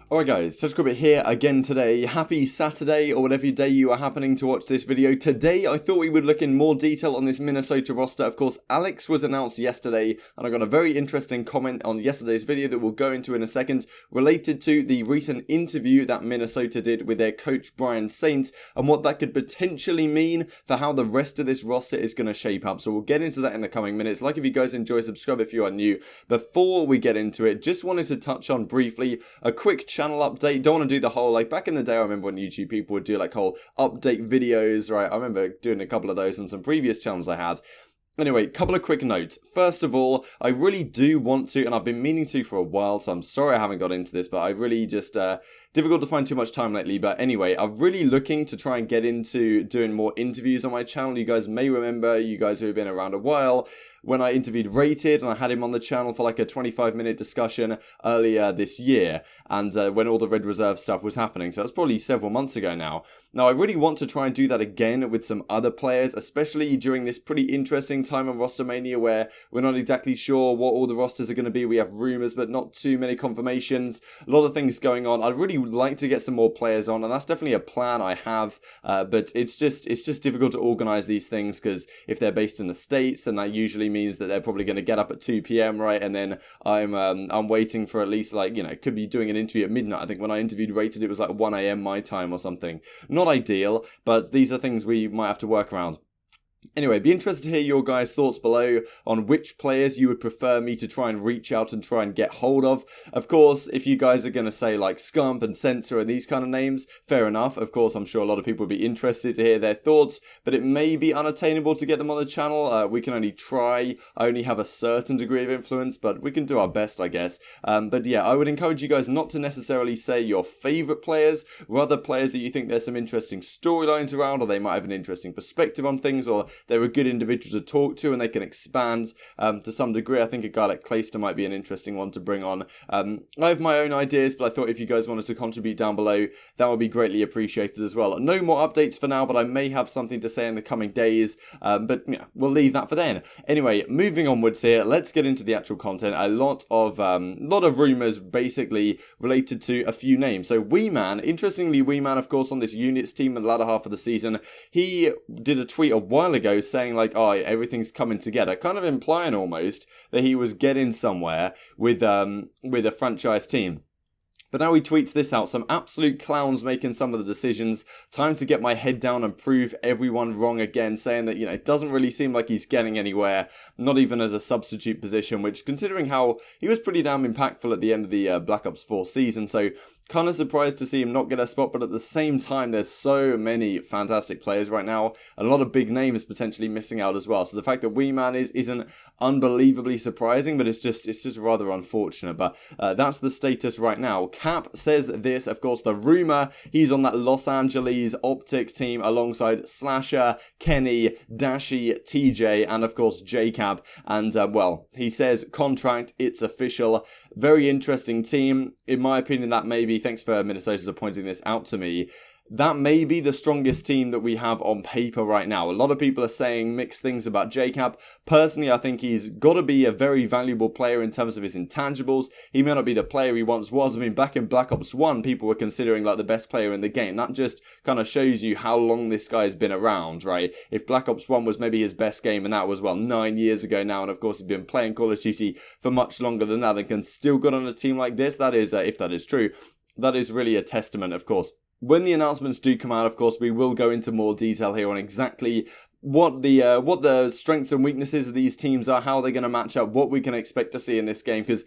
Alright guys, Such Corbett here again today. Happy Saturday or whatever day you are happening to watch this video. Today I thought we would look in more detail on this Minnesota roster. Of course, Alex was announced yesterday and I got a very interesting comment on yesterday's video that we'll go into in a second related to the recent interview that Minnesota did with their coach Brian Saint and what that could potentially mean for how the rest of this roster is going to shape up. So we'll get into that in the coming minutes. Like if you guys enjoy, subscribe if you are new. Before we get into it, just wanted to touch on briefly a quick channel update. Don't want to do the whole, like back in the day I remember when YouTube people would do like whole update videos, right? I remember doing a couple of those on some previous channels I had. Anyway, couple of quick notes. First of all, I really do want to, and I've been meaning to for a while, so I'm sorry I haven't got into this, but I really just, difficult to find too much time lately. But anyway, I'm really looking to try and get into doing more interviews on my channel. You guys may remember, you guys who have been around a while, when I interviewed Rated and I had him on the channel for like a 25-minute discussion earlier this year, and when all the Red Reserve stuff was happening, so that's probably several months ago now. Now I really want to try and do that again with some other players, especially during this pretty interesting time on Rostermania where we're not exactly sure what all the rosters are going to be. We have rumours but not too many confirmations, a lot of things going on. I'd really like to get some more players on, and that's definitely a plan I have, but it's just difficult to organise these things because if they're based in the States, then that usually means that they're probably going to get up at 2 PM, right? And then I'm waiting for at least, like, you know, could be doing an interview at midnight. I think when I interviewed Rated it was like 1 AM my time or something. Not ideal, but these are things we might have to work around. Anyway, be interested to hear your guys' thoughts below on which players you would prefer me to try and reach out and try and get hold of. Of course, if you guys are going to say like Scump and Censor and these kind of names, fair enough. Of course, I'm sure a lot of people would be interested to hear their thoughts, but it may be unattainable to get them on the channel. We can only try. I only have a certain degree of influence, but we can do our best, I guess. But yeah, I would encourage you guys not to necessarily say your favourite players, rather players that you think there's some interesting storylines around, or they might have an interesting perspective on things, or they're a good individual to talk to and they can expand to some degree. I think a guy like Clayster might be an interesting one to bring on. I have my own ideas, but I thought if you guys wanted to contribute down below, that would be greatly appreciated as well. No more updates for now, but I may have something to say in the coming days, but yeah, we'll leave that for then. Anyway, moving onwards here, let's get into the actual content. A lot of rumours basically related to a few names. So Weeman, interestingly, Weeman, of course, on this units team in the latter half of the season, he did a tweet a while ago saying like, oh, everything's coming together, kind of implying almost that he was getting somewhere with a franchise team. But now he tweets this out, some absolute clowns making some of the decisions, time to get my head down and prove everyone wrong again, saying that, you know, it doesn't really seem like he's getting anywhere, not even as a substitute position, which considering how he was pretty damn impactful at the end of the Black Ops 4 season, so kind of surprised to see him not get a spot, but at the same time, there's so many fantastic players right now, a lot of big names potentially missing out as well, so the fact that Weeman isn't unbelievably surprising, but it's just rather unfortunate, but that's the status right now. Cap says this, of course, the rumor, he's on that Los Angeles OpTic team alongside Slasher, Kenny, Dashi, TJ, and of course JCab, and well, he says contract, it's official. Very interesting team. In my opinion, that may be, thanks for Minnesota pointing this out to me, that may be the strongest team that we have on paper right now. A lot of people are saying mixed things about JCab. Personally, I think he's got to be a very valuable player in terms of his intangibles. He may not be the player he once was. I mean, back in Black Ops 1, people were considering like the best player in the game. That just kind of shows you how long this guy's been around, right? If Black Ops 1 was maybe his best game, and that was, well, 9 years ago now, and of course he's been playing Call of Duty for much longer than that and can still get on a team like this, that is, if that is true, that is really a testament, of course. When the announcements do come out, of course, we will go into more detail here on exactly what the strengths and weaknesses of these teams are, how they're going to match up, what we can expect to see in this game, because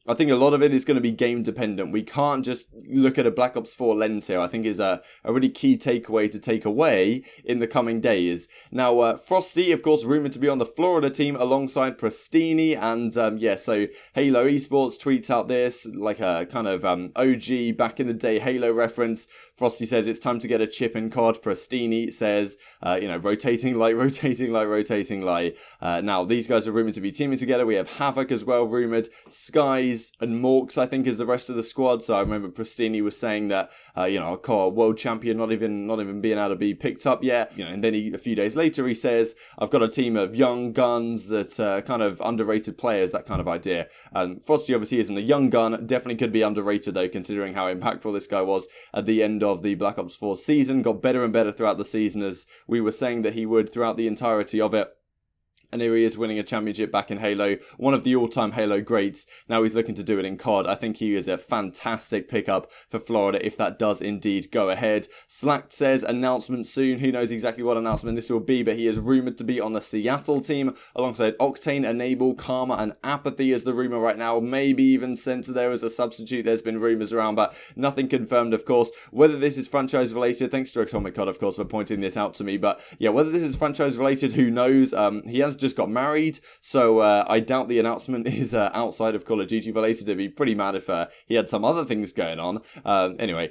I think a lot of it is going to be game dependent. We can't just look at a Black Ops 4 lens here. I think is a really key takeaway to take away in the coming days. Now, Frosty, of course, rumoured to be on the Florida team alongside Prestini. And yeah, so Halo Esports tweets out this, like a kind of OG back in the day Halo reference. Frosty says it's time to get a chip in CoD. Prestini says, you know, rotating light. Now, these guys are rumoured to be teaming together. We have Havoc as well rumoured. Skies, Days and Morks, I think, is the rest of the squad. So I remember Pristini was saying that, a world champion not even being able to be picked up yet. And then a few days later he says, I've got a team of young guns that kind of underrated players, that kind of idea. Frosty obviously isn't a young gun, definitely could be underrated though, considering how impactful this guy was at the end of the Black Ops 4 season. Got better and better throughout the season, as we were saying that he would throughout the entirety of it. And here he is winning a championship back in Halo, one of the all-time Halo greats. Now he's looking to do it in CoD. I think he is a fantastic pickup for Florida if that does indeed go ahead. Slacked says announcement soon. Who knows exactly what announcement this will be, but he is rumoured to be on the Seattle team alongside Octane, Enable, Karma and Apathy is the rumour right now. Maybe even sent there as a substitute. There's been rumours around, but nothing confirmed, of course. Whether this is franchise related, thanks to Atomic CoD, of course, for pointing this out to me. But yeah, whether this is franchise related, who knows? He has just got married, so I doubt the announcement is outside of Call of Duty related. I'd be pretty mad if he had some other things going on. Anyway,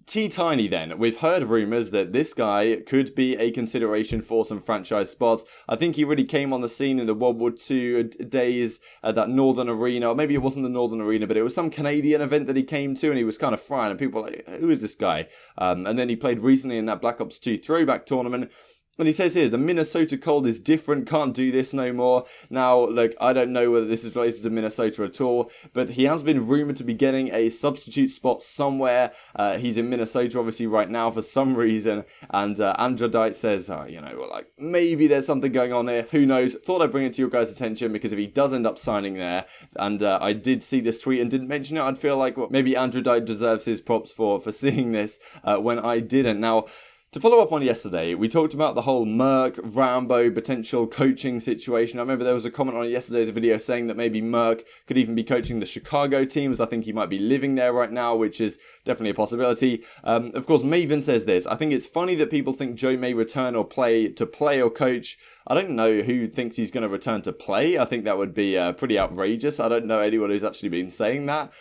T-Tiny then. We've heard rumours that this guy could be a consideration for some franchise spots. I think he really came on the scene in the World War II days at that Northern Arena. Or maybe it wasn't the Northern Arena, but it was some Canadian event that he came to, and he was kind of frying, and people were like, who is this guy? And then he played recently in that Black Ops 2 throwback tournament. And he says here, the Minnesota Cold is different, can't do this no more. Now, look, I don't know whether this is related to Minnesota at all, but he has been rumoured to be getting a substitute spot somewhere. He's in Minnesota, obviously, right now for some reason. And Androdite says, maybe there's something going on there. Who knows? Thought I'd bring it to your guys' attention, because if he does end up signing there, and I did see this tweet and didn't mention it, I'd feel like maybe Androdite deserves his props for seeing this when I didn't. Now, to follow up on yesterday, we talked about the whole Merk, Rambo potential coaching situation. I remember there was a comment on yesterday's video saying that maybe Merk could even be coaching the Chicago teams. I think he might be living there right now, which is definitely a possibility. Of course, Maven says this. I think it's funny that people think Joe may return or play or coach. I don't know who thinks he's going to return to play. I think that would be pretty outrageous. I don't know anyone who's actually been saying that.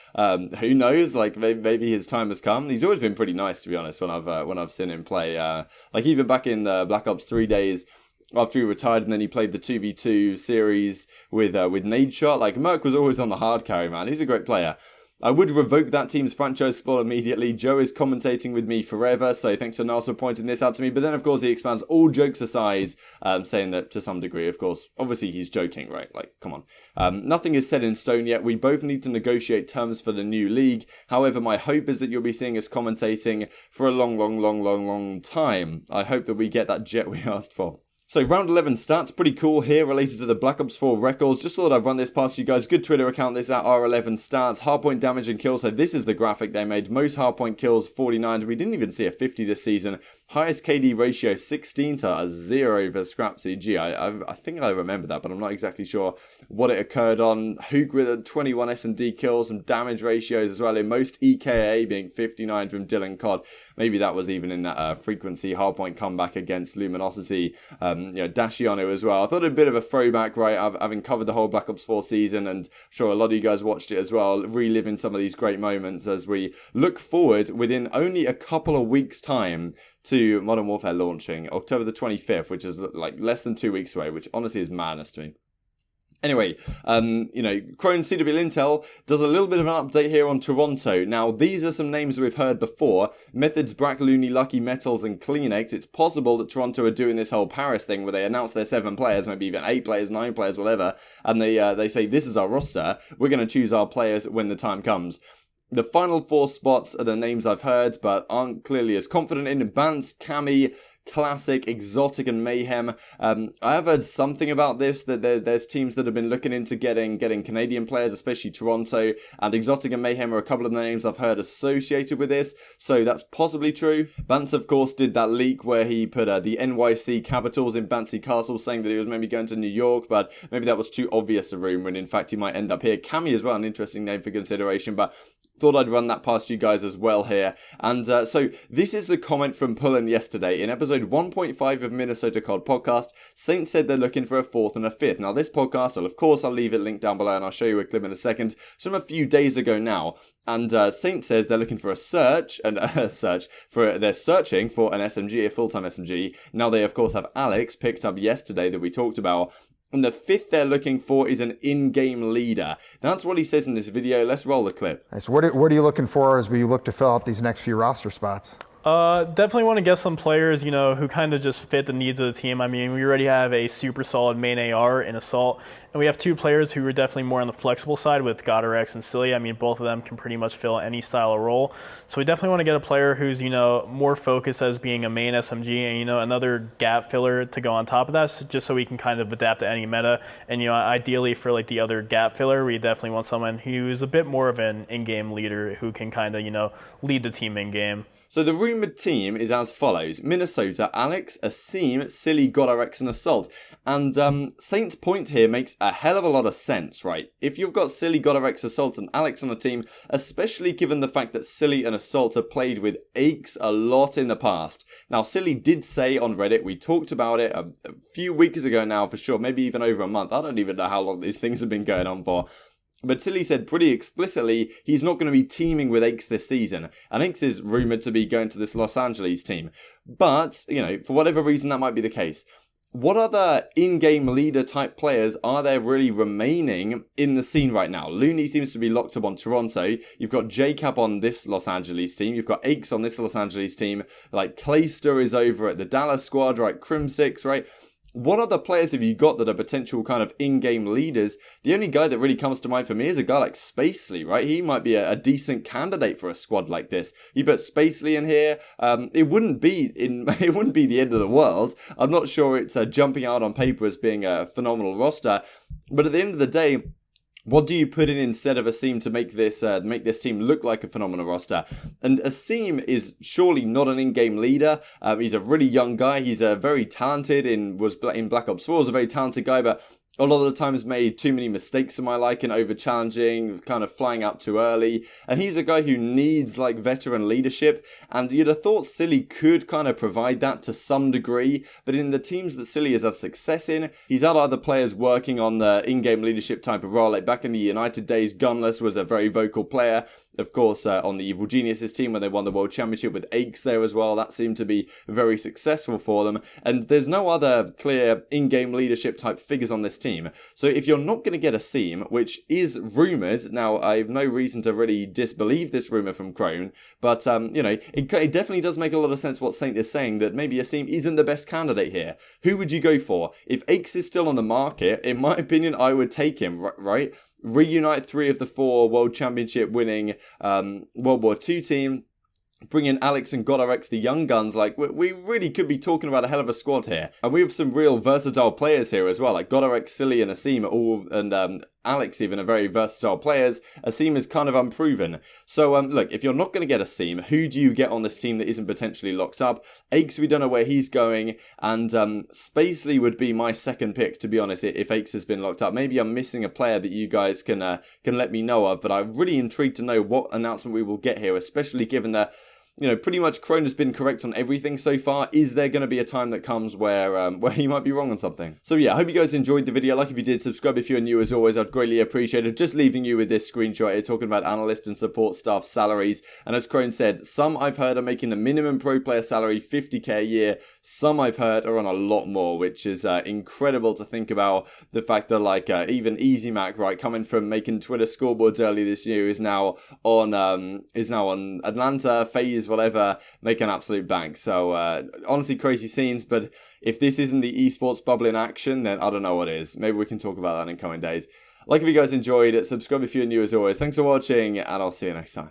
Who knows? Like maybe his time has come. He's always been pretty nice, to be honest, when I've seen him play. Like even back in the Black Ops 3 days, after he retired and then he played the 2v2 series with Nadeshot. Like Merk was always on the hard carry, man. He's a great player. I would revoke that team's franchise spot immediately. Joe is commentating with me forever, so thanks to Nas for pointing this out to me. But then, of course, he expands all jokes aside, saying that to some degree, of course, obviously he's joking, right? Like, come on. Nothing is set in stone yet. We both need to negotiate terms for the new league. However, my hope is that you'll be seeing us commentating for a long time. I hope that we get that jet we asked for. So round 11 stats, pretty cool here related to the Black Ops 4 records. Just thought I'd run this past you guys. Good Twitter account, this at R11 stats. Hardpoint damage and kills. So this is the graphic they made. Most hardpoint kills, 49. We didn't even see a 50 this season. Highest KD ratio, 16 to 0 for Scrap CG. I think I remember that, but I'm not exactly sure what it occurred on. Hook with a 21 S&D kills, some damage ratios as well. In most EKA being 59 from Dylan CoD. Maybe that was even in that frequency hardpoint comeback against Luminosity. Dashiano as well. I thought a bit of a throwback, right? Having covered the whole Black Ops 4 season, and I'm sure a lot of you guys watched it as well, reliving some of these great moments as we look forward within only a couple of weeks' time to Modern Warfare launching October the 25th, which is like less than 2 weeks away, which honestly is madness to me. Anyway, Crone CDL Intel does a little bit of an update here on Toronto. Now, these are some names we've heard before. Methods, Brack, Looney, Lucky Metals, and Kleenex. It's possible that Toronto are doing this whole Paris thing where they announce their 7 players, maybe even 8 players, 9 players, whatever, and they say, this is our roster. We're going to choose our players when the time comes. The final 4 spots are the names I've heard, but aren't clearly as confident in. Bance, Cami, Classic, Exotic, and Mayhem. I have heard something about this, that there's teams that have been looking into getting Canadian players, especially Toronto, and Exotic and Mayhem are a couple of the names I've heard associated with this, so that's possibly true. Bance, of course, did that leak where he put the NYC capitals in Banksy Castle, saying that he was maybe going to New York, but maybe that was too obvious a rumour, and in fact he might end up here. Cami as well, an interesting name for consideration, but thought I'd run that past you guys as well here. And so this is the comment from Pullen yesterday. In episode 1.5 of Minnesota CoD podcast, Saint said they're looking for a 4th and a 5th. Now this podcast, I'll leave it linked down below and I'll show you a clip in a second. It's from a few days ago now. And Saint says they're looking for a searching for an SMG, a full-time SMG. Now they of course have Alex picked up yesterday that we talked about. And the 5th they're looking for is an in-game leader. That's what he says in this video. Let's roll the clip. So what are you looking for as we look to fill out these next few roster spots? Definitely want to get some players, you know, who kind of just fit the needs of the team. I mean, we already have a super solid main AR in Assault, and we have 2 players who are definitely more on the flexible side with Garet and Silly. I mean, both of them can pretty much fill any style of role. So we definitely want to get a player who's, you know, more focused as being a main SMG and, you know, another gap filler to go on top of that, just so we can kind of adapt to any meta. And, you know, ideally for like the other gap filler, we definitely want someone who's a bit more of an in-game leader who can kind of, you know, lead the team in-game. So the rumoured team is as follows. Minnesota, Alex, Asim, Silly, Godarex and Assault. And Saint's point here makes a hell of a lot of sense, right? If you've got Silly, Godarex, Assault and Alex on a team, especially given the fact that Silly and Assault have played with Aches a lot in the past. Now, Silly did say on Reddit, we talked about it a few weeks ago now for sure, maybe even over a month. I don't even know how long these things have been going on for. But Silly said pretty explicitly he's not going to be teaming with Aches this season. And Aches is rumoured to be going to this Los Angeles team. But, you know, for whatever reason that might be the case. What other in-game leader type players are there really remaining in the scene right now? Looney seems to be locked up on Toronto. You've got JCap on this Los Angeles team. You've got Aches on this Los Angeles team. Like Clayster is over at the Dallas squad, right? Crim6, right? What other players have you got that are potential kind of in-game leaders? The only guy that really comes to mind for me is a guy like Spacely, right? He might be a decent candidate for a squad like this. You put Spacely in here, it wouldn't be the end of the world. I'm not sure it's jumping out on paper as being a phenomenal roster, but at the end of the day, what do you put in instead of Asim to make this team look like a phenomenal roster? And Asim is surely not an in-game leader. He's a really young guy. He's very talented. In Black Ops 4, was a very talented guy, but a lot of the times made too many mistakes for my liking, over-challenging, kind of flying out too early. And he's a guy who needs, like, veteran leadership. And you'd have thought Silly could kind of provide that to some degree. But in the teams that Silly has had success in, he's had other players working on the in-game leadership type of role. Like back in the United days, Gunless was a very vocal player. Of course, on the Evil Geniuses team when they won the World Championship with Aches there as well. That seemed to be very successful for them. And there's no other clear in-game leadership type figures on this team. So if you're not going to get Asim, which is rumoured, now I have no reason to really disbelieve this rumour from Kroenke, but you know, it definitely does make a lot of sense what Saint is saying, that maybe Asim isn't the best candidate here. Who would you go for? If Aches is still on the market, in my opinion, I would take him, right? Reunite 3 of the 4 World Championship winning World War II team. Bring in Alex and Godarex, the young guns. Like, we really could be talking about a hell of a squad here. And we have some real versatile players here as well. Like Godarex, Silly and Asim are all, and Alex even are very versatile players. Asim is kind of unproven. So, look, if you're not going to get Asim, who do you get on this team that isn't potentially locked up? Aches, we don't know where he's going. And Spacely would be my second pick, to be honest, if Aches has been locked up. Maybe I'm missing a player that you guys can let me know of. But I'm really intrigued to know what announcement we will get here, especially given that, you know, pretty much Kroenke has been correct on everything so far. Is there going to be a time that comes where he might be wrong on something? So yeah, I hope you guys enjoyed the video. Like if you did, subscribe if you're new as always. I'd greatly appreciate it. Just leaving you with this screenshot here talking about analyst and support staff salaries. And as Kroenke said, some I've heard are making the minimum pro player salary 50k a year. Some I've heard are on a lot more, which is incredible to think about. The fact that like even Easy Mac, right, coming from making Twitter scoreboards early this year, is now on Atlanta, FaZe, whatever, make an absolute bank. So honestly, crazy scenes. But if this isn't the esports bubble in action, then I don't know what is. Maybe we can talk about that in coming days. Like if you guys enjoyed it, subscribe if you're new as always. Thanks for watching, and I'll see you next time.